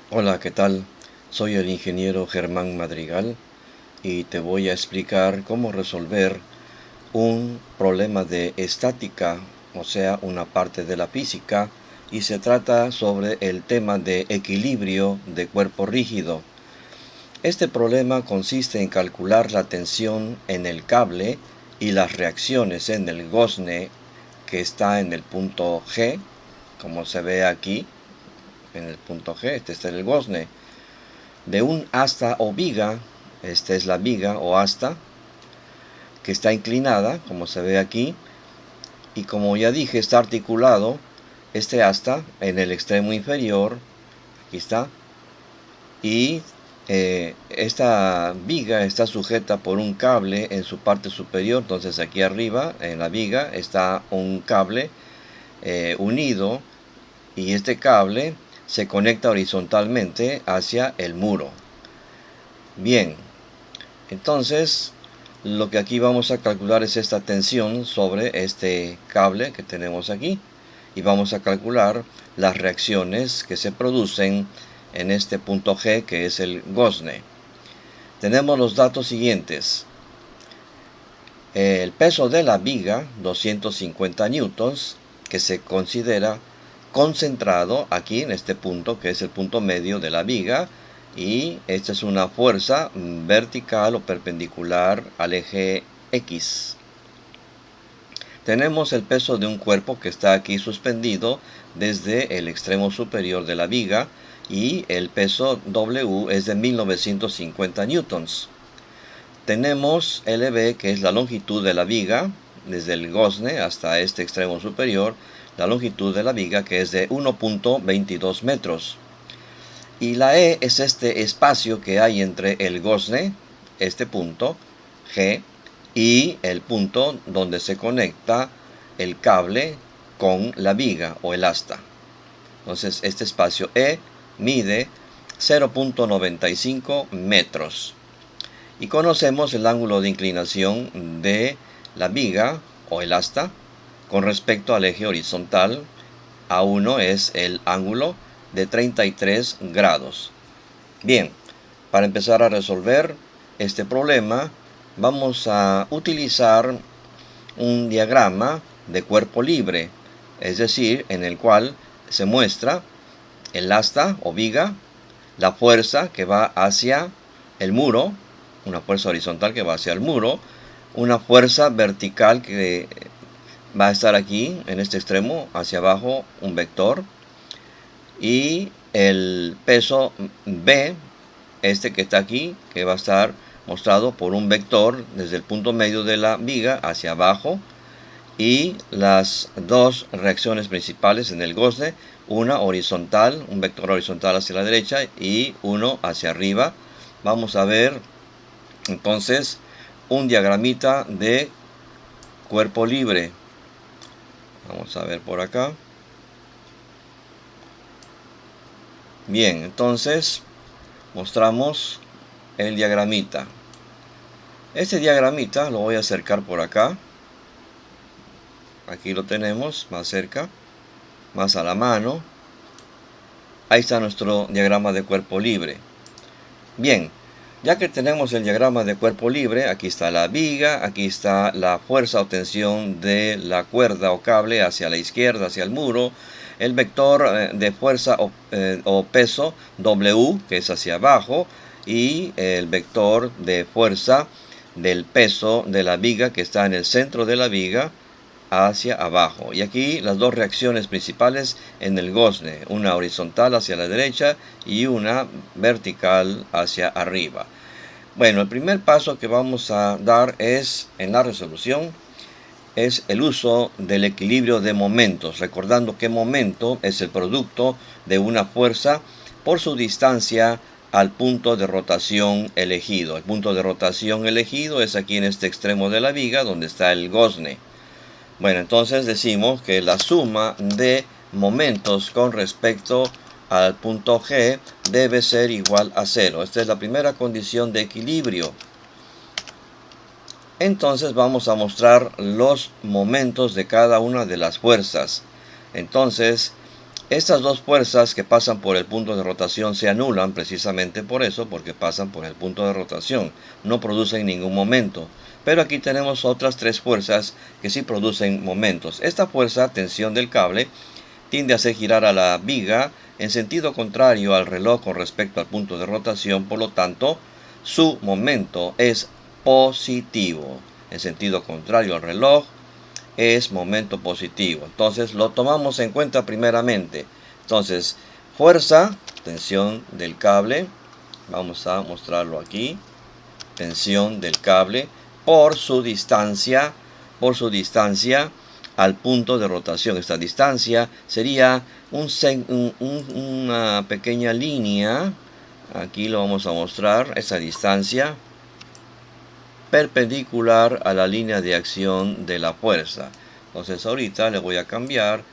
Hola, ¿qué tal? Soy el ingeniero Germán Madrigal y te voy a explicar cómo resolver un problema de estática, o sea, una parte de la física, y se trata sobre el tema de equilibrio de cuerpo rígido. Este problema consiste en calcular la tensión en el cable y las reacciones en el gozne que está en el punto G, como se ve aquí, en el punto G, este es el gozne de un asta o viga. Esta es la viga o asta que está inclinada, como se ve aquí, y como ya dije, está articulado este asta en el extremo inferior, aquí está, y esta viga está sujeta por un cable en su parte superior. Entonces aquí arriba en la viga está un cable unido, y este cable se conecta horizontalmente hacia el muro. Bien, entonces, lo que aquí vamos a calcular es esta tensión sobre este cable que tenemos aquí, y vamos a calcular las reacciones que se producen en este punto G, que es el gozne. Tenemos los datos siguientes. El peso de la viga, 250 newtons, que se considera concentrado aquí en este punto, que es el punto medio de la viga, y esta es una fuerza vertical o perpendicular al eje X. Tenemos el peso de un cuerpo que está aquí suspendido desde el extremo superior de la viga, y el peso W es de 1950 newtons. Tenemos LB, que es la longitud de la viga, desde el gozne hasta este extremo superior, la longitud de la viga, que es de 1.22 metros. Y la E es este espacio que hay entre el gozne, este punto, G, y el punto donde se conecta el cable con la viga o el asta. Entonces este espacio E mide 0.95 metros. Y conocemos el ángulo de inclinación de la viga o el asta con respecto al eje horizontal. A1 es el ángulo de 33 grados. Bien, para empezar a resolver este problema, vamos a utilizar un diagrama de cuerpo libre, es decir, en el cual se muestra el asta o viga, la fuerza que va hacia el muro, una fuerza horizontal que va hacia el muro, una fuerza vertical que va a estar aquí en este extremo hacia abajo, un vector, y el peso B, este que está aquí, que va a estar mostrado por un vector desde el punto medio de la viga hacia abajo, y las dos reacciones principales en el gozne, una horizontal, un vector horizontal hacia la derecha y uno hacia arriba. Vamos a ver entonces un diagramita de cuerpo libre. Vamos a ver por acá. Bien, entonces mostramos el diagramita. Este diagramita lo voy a acercar por acá. Aquí lo tenemos más cerca, más a la mano. Ahí está nuestro diagrama de cuerpo libre. Bien, ya que tenemos el diagrama de cuerpo libre, aquí está la viga, aquí está la fuerza o tensión de la cuerda o cable hacia la izquierda, hacia el muro, el vector de fuerza o peso W, que es hacia abajo, y el vector de fuerza del peso de la viga, que está en el centro de la viga, hacia abajo. Y aquí las dos reacciones principales en el gozne, una horizontal hacia la derecha y una vertical hacia arriba. Bueno, el primer paso que vamos a dar es, en la resolución, es el uso del equilibrio de momentos, recordando que momento es el producto de una fuerza por su distancia al punto de rotación elegido. El punto de rotación elegido es aquí en este extremo de la viga, donde está el gozne. Bueno, entonces decimos que la suma de momentos con respecto al punto G debe ser igual a 0. Esta es la primera condición de equilibrio. Entonces vamos a mostrar los momentos de cada una de las fuerzas. Entonces, Estas dos fuerzas que pasan por el punto de rotación se anulan precisamente por eso, porque pasan por el punto de rotación, no producen ningún momento. Pero aquí tenemos otras tres fuerzas que sí producen momentos. Esta fuerza, tensión del cable, tiende a hacer girar a la viga en sentido contrario al reloj con respecto al punto de rotación, por lo tanto, su momento es positivo. En sentido contrario al reloj, es momento positivo. Entonces lo tomamos en cuenta primeramente. Entonces, fuerza, tensión del cable. Vamos a mostrarlo aquí. Tensión del cable por su distancia al punto de rotación. Esta distancia sería una pequeña línea. Aquí lo vamos a mostrar, esa distancia perpendicular a la línea de acción de la fuerza. Entonces ahorita le voy a cambiar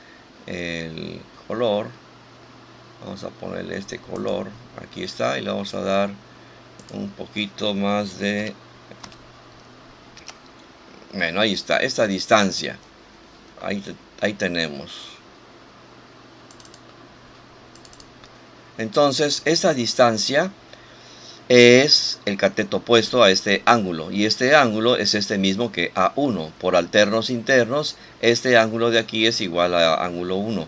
el color. Vamos a ponerle este color. Aquí está, y le vamos a dar un poquito más de... Bueno, ahí está, esta distancia. Ahí tenemos. Entonces, esta distancia es el cateto opuesto a este ángulo, y este ángulo es este mismo que A1. Por alternos internos, este ángulo de aquí es igual a ángulo 1.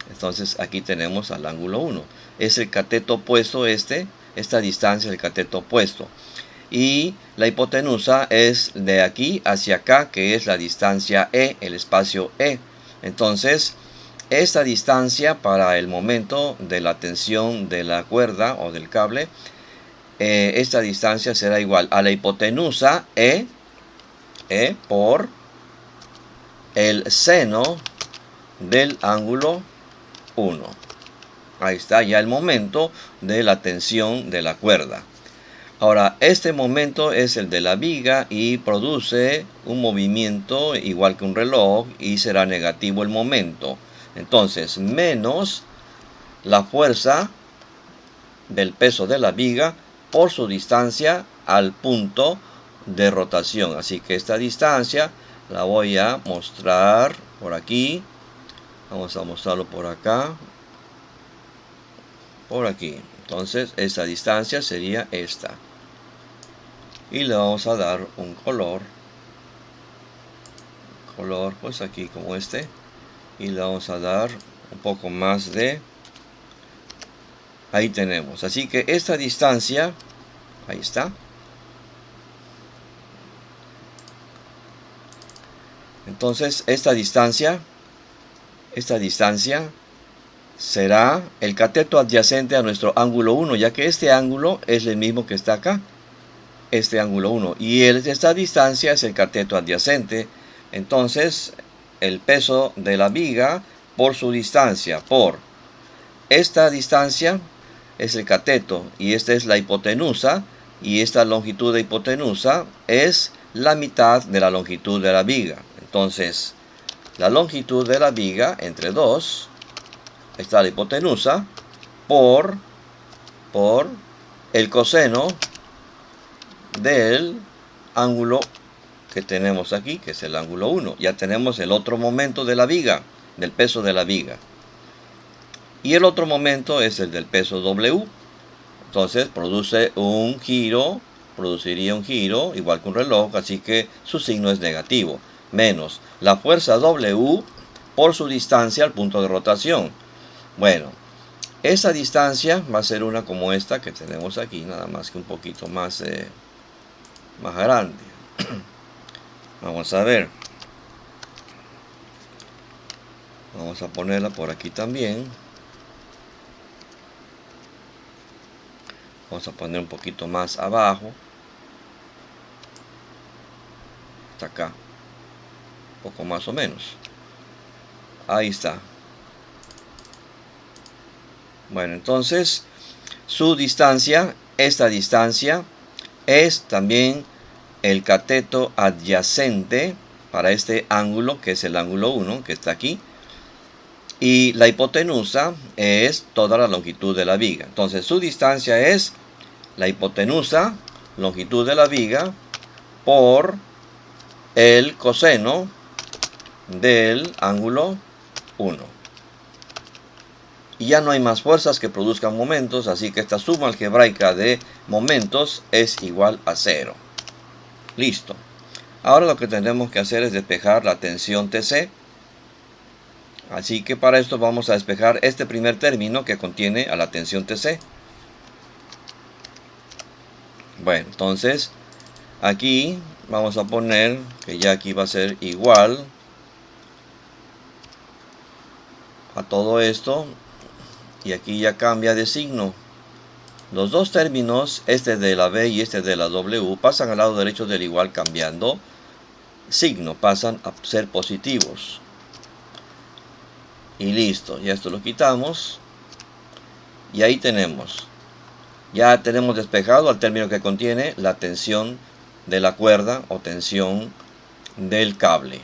Entonces aquí tenemos al ángulo 1. Es el cateto opuesto esta distancia es el cateto opuesto. Y la hipotenusa es de aquí hacia acá, que es la distancia E, el espacio E. Entonces, esta distancia para el momento de la tensión de la cuerda o del cable, esta distancia será igual a la hipotenusa E por el seno del ángulo 1. Ahí está ya el momento de la tensión de la cuerda. Ahora, este momento es el de la viga y produce un movimiento igual que un reloj, y será negativo el momento. Entonces, menos la fuerza del peso de la viga por su distancia al punto de rotación. Así que esta distancia la voy a mostrar por aquí. Vamos a mostrarlo por acá. Por aquí. Entonces, esta distancia sería esta. Y le vamos a dar un color. Color, pues aquí como este. Y le vamos a dar un poco más de... Ahí tenemos. Así que esta distancia, ahí está. Entonces esta distancia será el cateto adyacente a nuestro ángulo 1, ya que este ángulo es el mismo que está acá, este ángulo 1. Y esta distancia es el cateto adyacente. Entonces el peso de la viga por su distancia, por esta distancia, es el cateto, y esta es la hipotenusa, y esta longitud de hipotenusa es la mitad de la longitud de la viga. Entonces, la longitud de la viga entre 2, está la hipotenusa, por el coseno del ángulo que tenemos aquí, que es el ángulo 1. Ya tenemos el otro momento de la viga, del peso de la viga. Y el otro momento es el del peso W. Entonces produciría un giro igual que un reloj, así que su signo es negativo. Menos la fuerza W por su distancia al punto de rotación. Bueno, esa distancia va a ser una como esta que tenemos aquí, nada más que un poquito más grande. Vamos a ver. Vamos a ponerla por aquí también. Vamos a poner un poquito más abajo. Hasta acá. Un poco más o menos. Ahí está. Bueno, entonces su distancia, esta distancia, es también el cateto adyacente para este ángulo, que es el ángulo 1, que está aquí. Y la hipotenusa es toda la longitud de la viga. Entonces su distancia es la hipotenusa, longitud de la viga, por el coseno del ángulo 1. y ya no hay más fuerzas que produzcan momentos, así que esta suma algebraica de momentos es igual a 0. Listo. Ahora lo que tenemos que hacer es despejar la tensión TC. Así que para esto vamos a despejar este primer término que contiene a la tensión TC. Bueno, entonces aquí vamos a poner que ya aquí va a ser igual a todo esto, y aquí ya cambia de signo. Los dos términos, este de la B y este de la W, pasan al lado derecho del igual cambiando signo, pasan a ser positivos. Y listo, ya esto lo quitamos. Y ahí tenemos. Ya tenemos despejado al término que contiene la tensión de la cuerda o tensión del cable.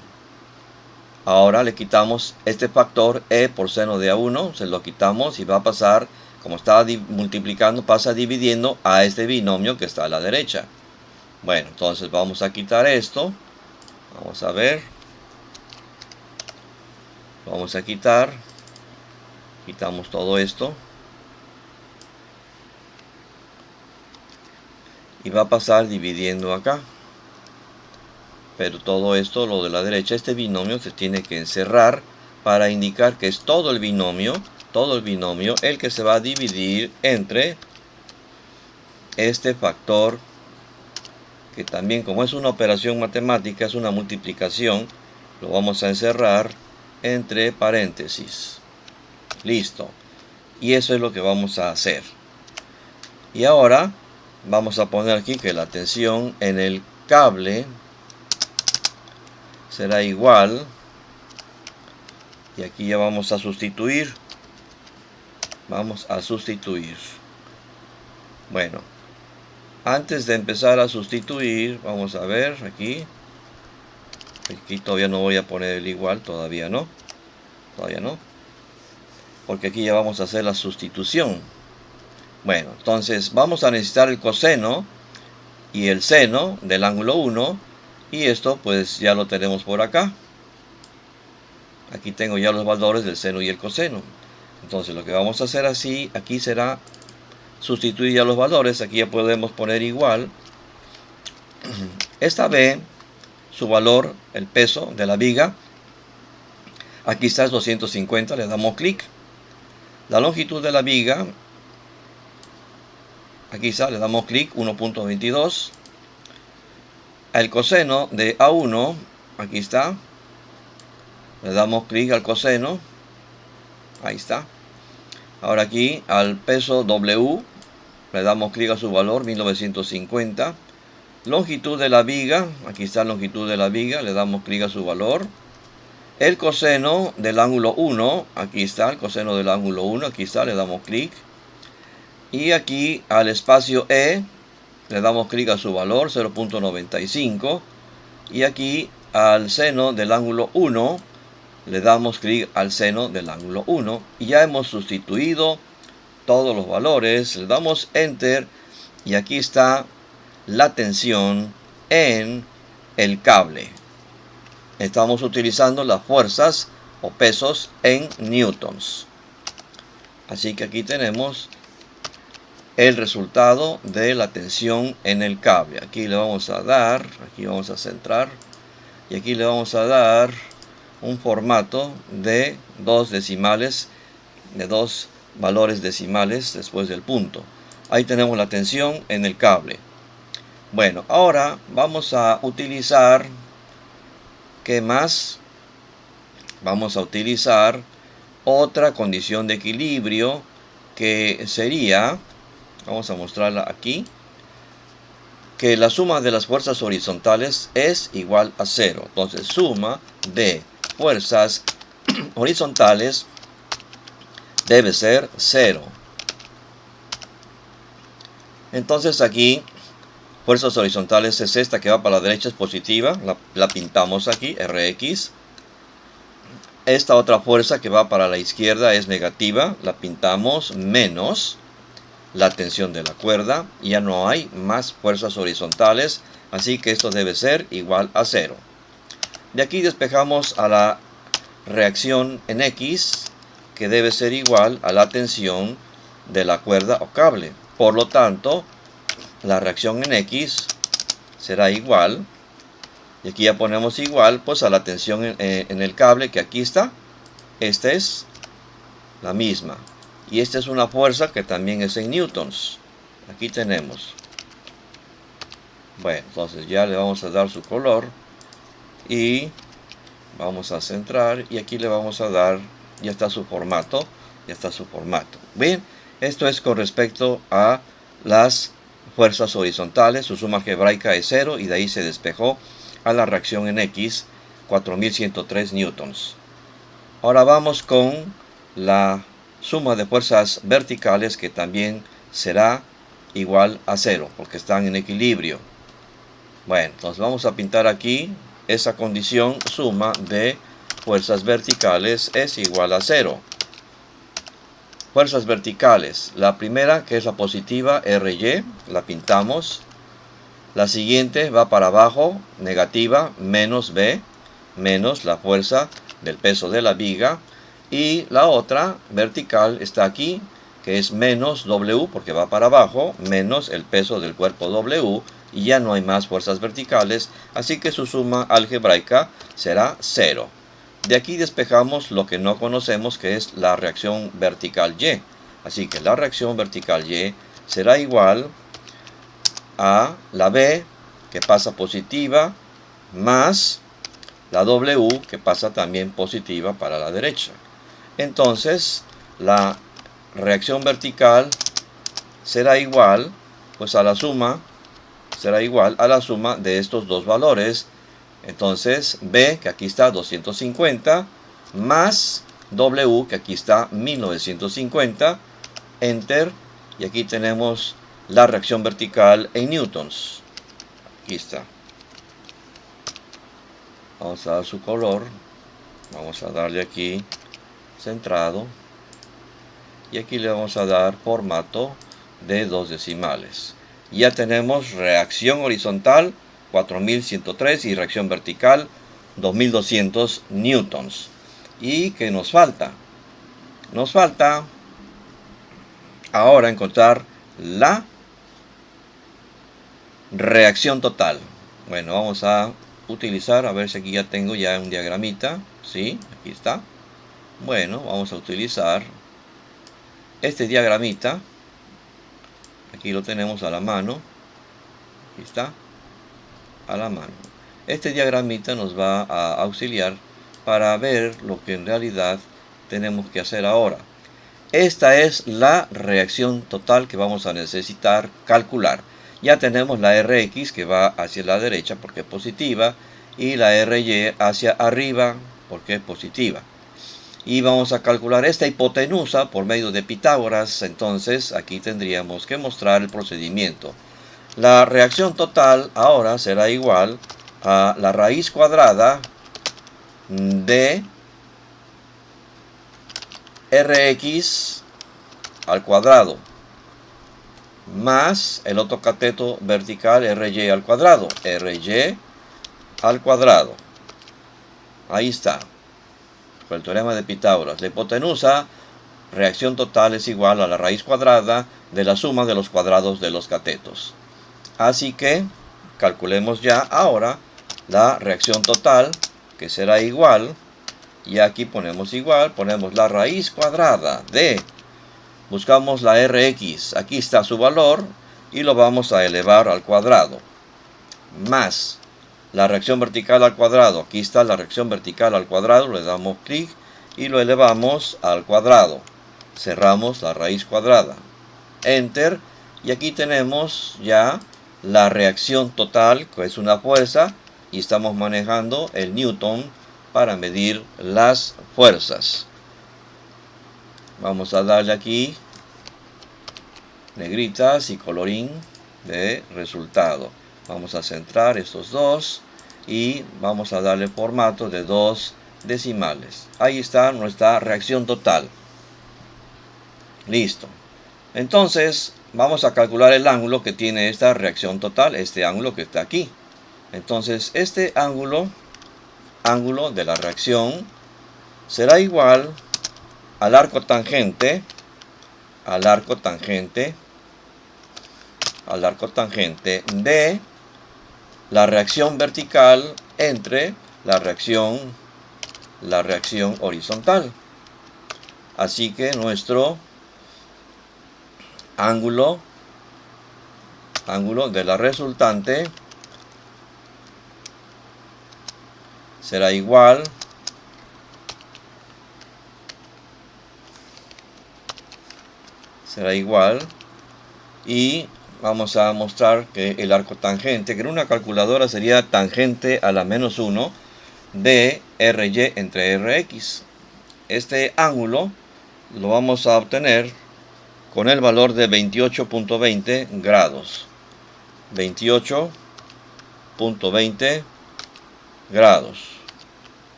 Ahora le quitamos este factor E por seno de A1, se lo quitamos y va a pasar, como está multiplicando, pasa dividiendo a este binomio que está a la derecha. Bueno, entonces vamos a quitar esto. Vamos a ver. Vamos a quitar. Quitamos todo esto. Y va a pasar dividiendo acá. Pero todo esto, lo de la derecha, este binomio se tiene que encerrar para indicar que es todo el binomio el que se va a dividir entre este factor, que también, como es una operación matemática, es una multiplicación, lo vamos a encerrar entre paréntesis. Listo. Y eso es lo que vamos a hacer. Y ahora vamos a poner aquí que la tensión en el cable será igual, y aquí ya vamos a sustituir. Bueno, antes de empezar a sustituir, vamos a ver aquí todavía no voy a poner el igual, todavía no, porque aquí ya vamos a hacer la sustitución. Bueno, entonces vamos a necesitar el coseno y el seno del ángulo 1, y esto pues ya lo tenemos por acá. Aquí tengo ya los valores del seno y el coseno. Entonces lo que vamos a hacer así, aquí será sustituir ya los valores. Aquí ya podemos poner igual. Esta B, su valor, el peso de la viga, aquí está, es 250, le damos clic. La longitud de la viga, aquí está, le damos clic, 1.22. El coseno de A1, aquí está, le damos clic al coseno, ahí está. Ahora aquí al peso W, le damos clic a su valor, 1950. Longitud de la viga, aquí está la longitud de la viga, le damos clic a su valor. El coseno del ángulo 1, aquí está el coseno del ángulo 1, aquí está, le damos clic. Y aquí al espacio E, le damos clic a su valor, 0.95. Y aquí al seno del ángulo 1, le damos clic al seno del ángulo 1. Y ya hemos sustituido todos los valores, le damos Enter, y aquí está la tensión en el cable. Estamos utilizando las fuerzas o pesos en newtons. Así que aquí tenemos el resultado de la tensión en el cable. Aquí le vamos a dar, aquí vamos a centrar, y aquí le vamos a dar un formato de 2 decimales, de 2 valores decimales después del punto. Ahí tenemos la tensión en el cable. Bueno, ahora vamos a utilizar, ¿qué más? Vamos a utilizar otra condición de equilibrio, que sería, vamos a mostrarla aquí, que la suma de las fuerzas horizontales es igual a 0. Entonces, suma de fuerzas horizontales debe ser 0. Entonces aquí, fuerzas horizontales es esta que va para la derecha, es positiva, la pintamos aquí, Rx. Esta otra fuerza que va para la izquierda es negativa, la pintamos menos la tensión de la cuerda. Ya no hay más fuerzas horizontales, así que esto debe ser igual a 0. De aquí despejamos a la reacción en X, que debe ser igual a la tensión de la cuerda o cable. Por lo tanto, la reacción en X será igual, y aquí ya ponemos igual, pues a la tensión en el cable, que aquí está. Esta es la misma. Y esta es una fuerza que también es en newtons. Aquí tenemos. Bueno, entonces ya le vamos a dar su color. Y vamos a centrar. Y aquí le vamos a dar, ya está su formato. Ya está su formato. Bien, esto es con respecto a las fuerzas horizontales. Su suma algebraica es 0 y de ahí se despejó a la reacción en X, 4103 newtons. Ahora vamos con la suma de fuerzas verticales, que también será igual a 0 porque están en equilibrio. Bueno, entonces vamos a pintar aquí esa condición: suma de fuerzas verticales es igual a 0. Fuerzas verticales, la primera, que es la positiva, RY, la pintamos. La siguiente va para abajo, negativa, menos B, menos la fuerza del peso de la viga. Y la otra, vertical, está aquí, que es menos W, porque va para abajo, menos el peso del cuerpo W, y ya no hay más fuerzas verticales, así que su suma algebraica será 0. De aquí despejamos lo que no conocemos, que es la reacción vertical Y. Así que la reacción vertical Y será igual a la B, que pasa positiva, más la W, que pasa también positiva para la derecha. Entonces, la reacción vertical será igual, pues a la suma, será igual a la suma de estos dos valores. Entonces, B, que aquí está 250, más W, que aquí está 1950, enter, y aquí tenemos la reacción vertical en newtons. Aquí está. Vamos a dar su color. Vamos a darle aquí centrado. Y aquí le vamos a dar formato de 2 decimales. Ya tenemos reacción horizontal 4103 y reacción vertical 2200 newtons. ¿Y qué nos falta? Nos falta ahora encontrar la reacción total. Bueno, vamos a utilizar, a ver si aquí ya tengo ya un diagramita. Sí, aquí está. Bueno, vamos a utilizar este diagramita. Aquí lo tenemos a la mano. Aquí está, a la mano. Este diagramita nos va a auxiliar para ver lo que en realidad tenemos que hacer ahora. Esta es la reacción total que vamos a necesitar calcular. Ya tenemos la Rx, que va hacia la derecha porque es positiva, y la Ry hacia arriba porque es positiva. Y vamos a calcular esta hipotenusa por medio de Pitágoras. Entonces aquí tendríamos que mostrar el procedimiento. La reacción total ahora será igual a la raíz cuadrada de Rx al cuadrado más el otro cateto vertical Ry al cuadrado. Ry al cuadrado. Ahí está. Con el teorema de Pitágoras. La hipotenusa, reacción total, es igual a la raíz cuadrada de la suma de los cuadrados de los catetos. Así que calculemos ya ahora la reacción total, que será igual, y aquí ponemos igual, ponemos la raíz cuadrada de, buscamos la Rx, aquí está su valor, y lo vamos a elevar al cuadrado, más la reacción vertical al cuadrado. Aquí está la reacción vertical al cuadrado, le damos clic y lo elevamos al cuadrado. Cerramos la raíz cuadrada. Enter. Y aquí tenemos ya la reacción total, que es una fuerza, y estamos manejando el newton para medir las fuerzas. Vamos a darle aquí negritas y colorín de resultado. Vamos a centrar estos dos y vamos a darle formato de 2 decimales. Ahí está nuestra reacción total. Listo. Entonces vamos a calcular el ángulo que tiene esta reacción total, este ángulo que está aquí. Entonces este ángulo de la reacción será igual al arco tangente, de la reacción vertical entre la reacción horizontal. Así que nuestro ángulo de la resultante será igual y vamos a mostrar que el arco tangente, que en una calculadora sería tangente a la menos 1 de RY entre RX. Este ángulo lo vamos a obtener con el valor de 28.20 grados. 28.20 grados.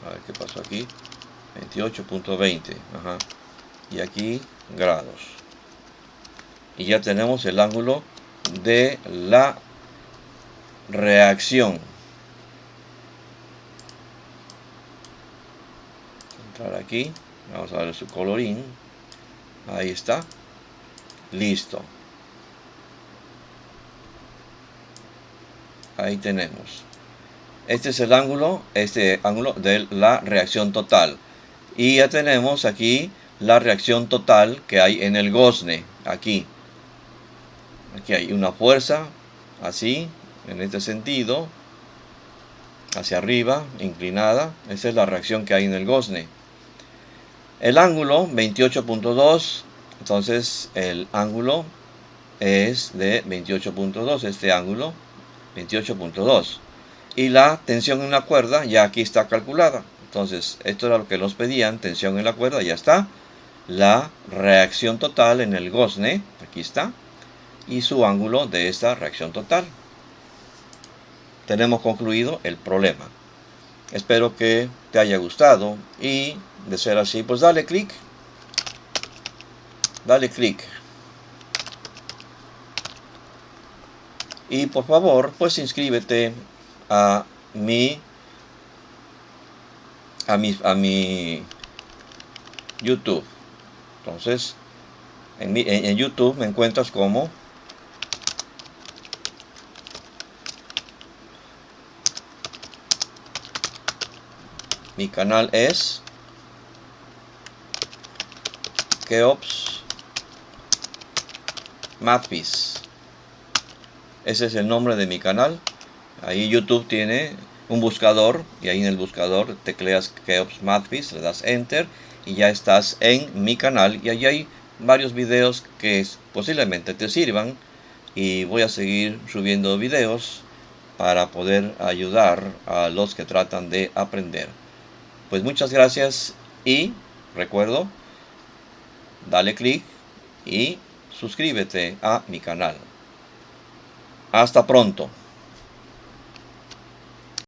A ver qué pasó aquí. 28.20. Y aquí grados. Y ya tenemos el ángulo de la reacción. Entrar aquí. Vamos a darle su colorín. Ahí está. Listo. Ahí tenemos. Este es el ángulo, de la reacción total. Y ya tenemos aquí la reacción total que hay en el gozne. Aquí hay una fuerza, así, en este sentido, hacia arriba, inclinada. Esa es la reacción que hay en el gozne. El ángulo, 28.2. Entonces, el ángulo es de 28.2. Este ángulo, 28.2. Y la tensión en la cuerda ya aquí está calculada. Entonces, esto era lo que nos pedían, tensión en la cuerda, ya está. La reacción total en el gozne, aquí está. Y su ángulo de esta reacción total. Tenemos concluido el problema. Espero que te haya gustado y de ser así, pues dale clic. Y por favor, pues inscríbete a mi YouTube. Entonces, en YouTube me encuentras como mi canal es Keops Mathviz. Ese es el nombre de mi canal. Ahí YouTube tiene un buscador y ahí en el buscador tecleas Keops Mathviz, le das Enter y ya estás en mi canal. Y allí hay varios videos que posiblemente te sirvan y voy a seguir subiendo videos para poder ayudar a los que tratan de aprender. Pues muchas gracias y recuerdo, dale clic y suscríbete a mi canal. Hasta pronto.